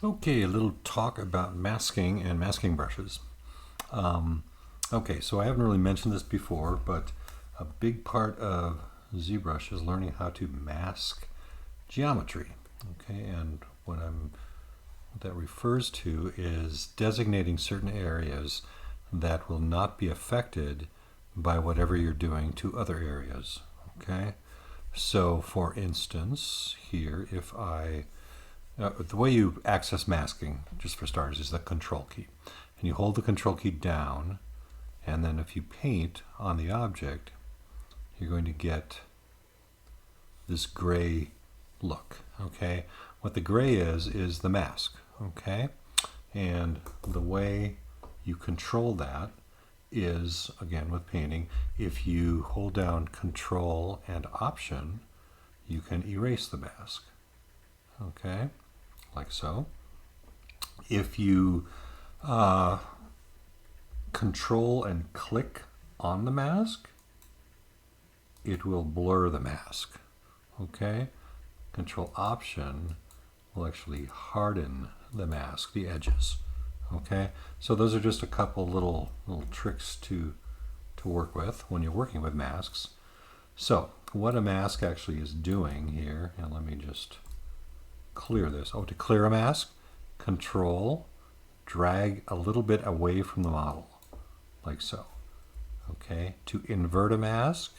Okay, a little talk about masking and masking brushes. Okay, so I haven't really mentioned this before, but a big part of Zbrush is learning how to mask geometry. Okay, and what that refers to is designating certain areas that will not be affected by whatever you're doing to other areas. Okay, so for instance, here, if I the way you access masking, just for starters, is the control key. And you hold the control key down, and then if you paint on the object, you're going to get this gray look. Okay, what the gray is the mask. Okay, and the way you control that is, again with painting, if you hold down Control and Option, you can erase the mask. Okay, like so. If you control and click on the mask, it will blur the mask. Okay, Control Option will actually harden the mask, the edges. Okay, so those are just a couple little tricks to work with when you're working with masks. So what a mask actually is doing here, and let me just clear this. Oh, to clear a mask, Control, drag a little bit away from the model, like so. Okay, to invert a mask,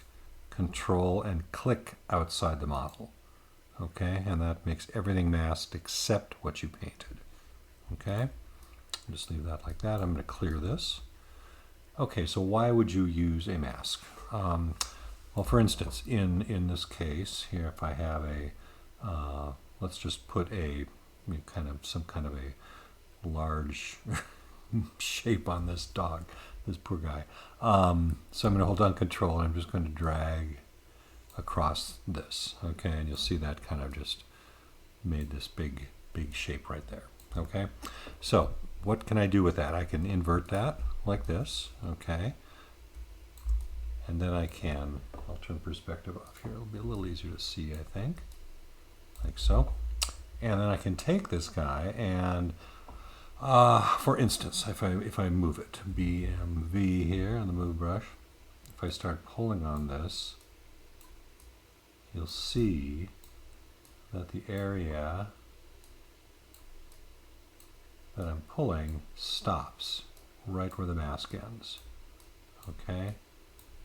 Control and click outside the model. Okay, and that makes everything masked except what you painted. Okay, just leave that like that. I'm going to clear this. Okay, so why would you use a mask? Well, for instance, in this case here, if I have a, let's just put a some kind of a large shape on this dog, this poor guy. So I'm going to hold down Control, and I'm just going to drag across this. Okay, and you'll see that kind of just made this big shape right there. Okay, so what can I do with that? I can invert that like this. Okay, and then I'll turn the perspective off here. It'll be a little easier to see, I think, like so. And then I can take this guy and, for instance, if I move it, BMV here on the move brush, if I start pulling on this, you'll see that the area that I'm pulling stops right where the mask ends. Okay,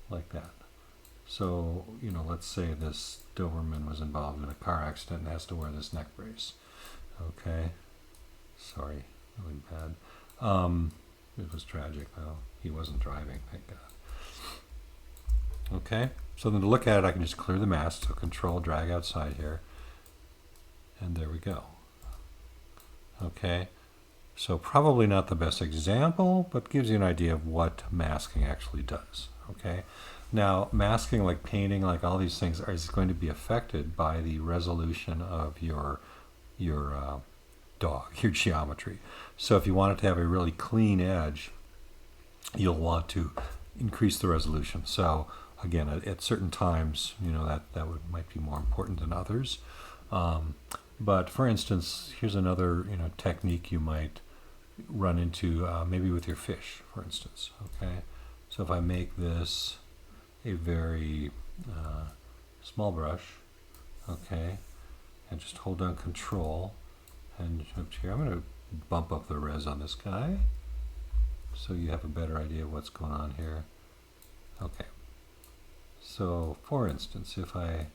like that. So, let's say this Doberman was involved in a car accident and has to wear this neck brace. Okay, sorry, really bad. It was tragic though. He wasn't driving, thank God. Okay, so then to look at it, I can just clear the mask, so Control, drag outside here, and there we go. Okay, so probably not the best example, but gives you an idea of what masking actually does. Okay, now masking, like painting, like all these things, is going to be affected by the resolution of your dog, your geometry. So if you want it to have a really clean edge, you'll want to increase the resolution. So again, at certain times, that might be more important than others. But for instance, here's another technique you might run into, maybe with your fish, for instance. Okay, so if I make this a very small brush, okay, and just hold down Control and up here, I'm going to bump up the res on this guy so you have a better idea of what's going on here. Okay, so for instance, if I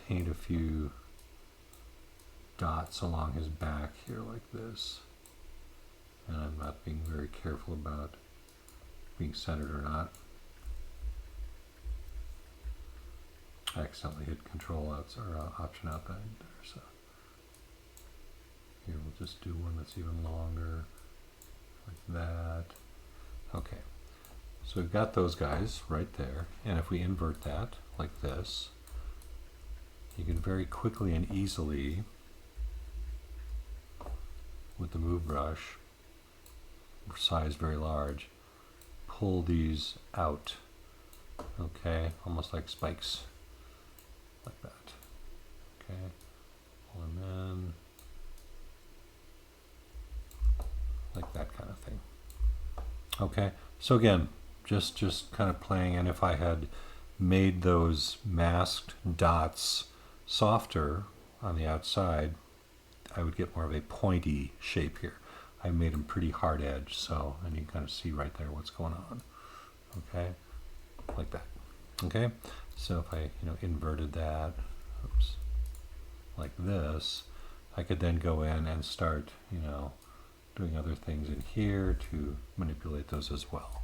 paint a few dots along his back here like this, and I'm not being very careful about being centered or not. I accidentally hit Control out or Option out there. So here we'll just do one that's even longer, like that. Okay, so we've got those guys right there, and if we invert that like this, you can very quickly and easily, with the move brush, size very large, pull these out. Okay, almost like spikes, like that. Okay, pull them in, Okay, so again, just kind of playing, and if I had made those masked dots softer on the outside, I would get more of a pointy shape here. I made them pretty hard edge, so, and you can kind of see right there what's going on. Okay, like that. Okay, so if I, inverted that, oops, like this, I could then go in and start, doing other things in here to manipulate those as well.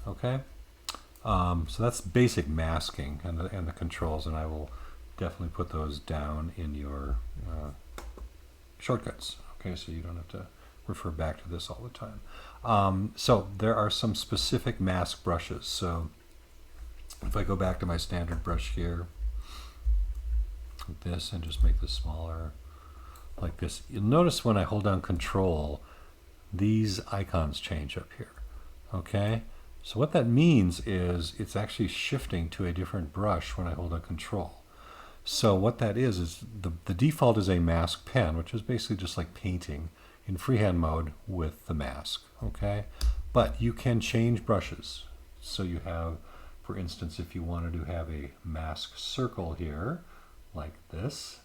Okay, so that's basic masking and the controls, and I will definitely put those down in your shortcuts. Okay, so you don't have to refer back to this all the time. So there are some specific mask brushes. So if I go back to my standard brush here, like this, and just make this smaller, like this, you'll notice when I hold down Control, these icons change up here. Okay, so what that means is it's actually shifting to a different brush when I hold down Control. So what that is the default is a mask pen, which is basically just like painting in freehand mode with the mask. Okay, but you can change brushes. So you have, for instance, if you wanted to have a mask circle here, like this,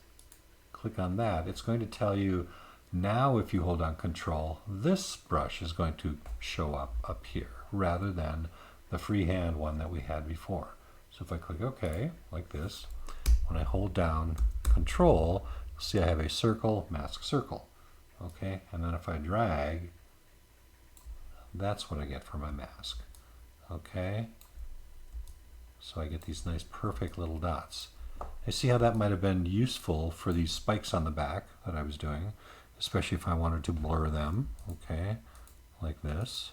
click on that. It's going to tell you now if you hold on Control, this brush is going to show up here rather than the freehand one that we had before. So if I click OK, like this, when I hold down Control, you'll see I have a circle, mask circle. Okay, and then if I drag, that's what I get for my mask. Okay, so I get these nice perfect little dots. I see how that might have been useful for these spikes on the back that I was doing, especially if I wanted to blur them. Okay, like this.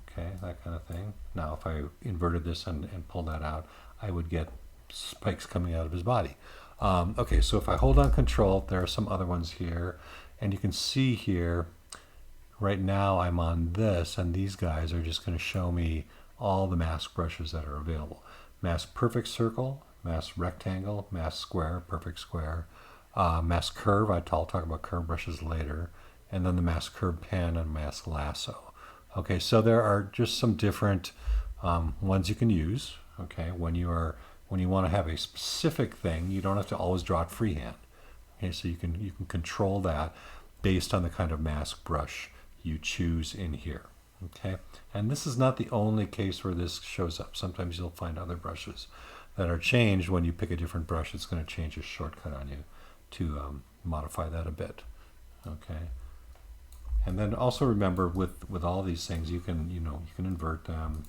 Okay, that kind of thing. Now if I inverted this and pulled that out, I would get spikes coming out of his body. Okay, so if I hold on Control, there are some other ones here, and you can see here, right now I'm on this, and these guys are just going to show me all the mask brushes that are available. Mask Perfect Circle, Mask Rectangle, Mask Square, Perfect Square, Mask Curve, I'll talk about curve brushes later, and then the Mask Curve Pen and Mask Lasso. Okay, so there are just some different ones you can use. Okay, when you want to have a specific thing, you don't have to always draw it freehand. Okay, so you can control that based on the kind of mask brush you choose in here. Okay, and this is not the only case where this shows up. Sometimes you'll find other brushes that are changed when you pick a different brush. It's going to change a shortcut on you to modify that a bit. Okay, and then also remember with all these things, you can invert them,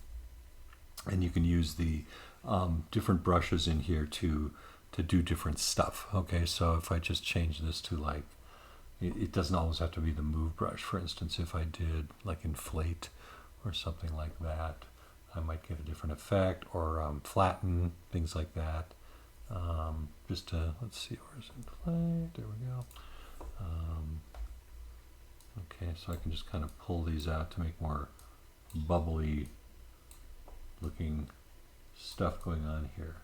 and you can use the different brushes in here to do different stuff. Okay, so if I just change this to like, it doesn't always have to be the move brush. For instance, if I did like inflate or something like that, I might get a different effect, or flatten, things like that. Just to, let's see, where's inflate? There we go. Okay, so I can just kind of pull these out to make more bubbly looking stuff going on here.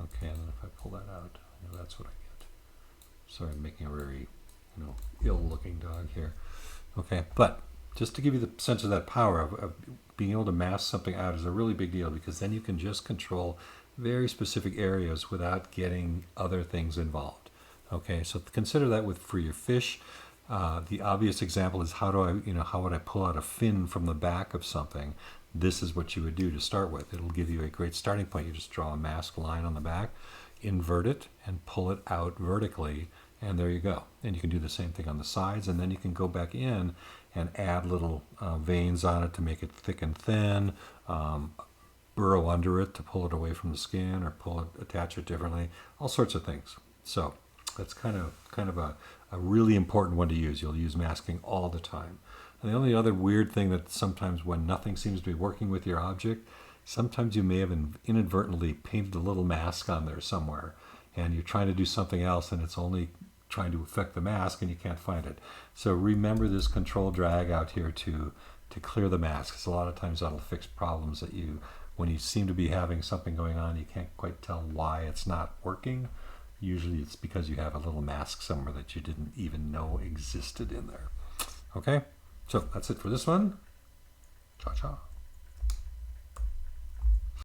Okay, and then if I pull that out, that's what I get. Sorry, I'm making a very ill-looking dog here. Okay, but just to give you the sense of that power of being able to mask something out is a really big deal, because then you can just control very specific areas without getting other things involved. Okay, so consider that for your fish. The obvious example is how would I pull out a fin from the back of something? This is what you would do to start with. It'll give you a great starting point. You just draw a mask line on the back, invert it, and pull it out vertically, and there you go. And you can do the same thing on the sides, and then you can go back in and add little veins on it to make it thick and thin, burrow under it to pull it away from the skin, or attach it differently, all sorts of things. So that's kind of a really important one to use. You'll use masking all the time. And the only other weird thing that sometimes when nothing seems to be working with your object, sometimes you may have inadvertently painted a little mask on there somewhere, and you're trying to do something else, and it's only trying to affect the mask, and you can't find it. So remember this Control drag out here to clear the mask, because a lot of times that'll fix problems that when you seem to be having something going on, you can't quite tell why it's not working. Usually it's because you have a little mask somewhere that you didn't even know existed in there. Okay? So that's it for this one. Ciao, ciao.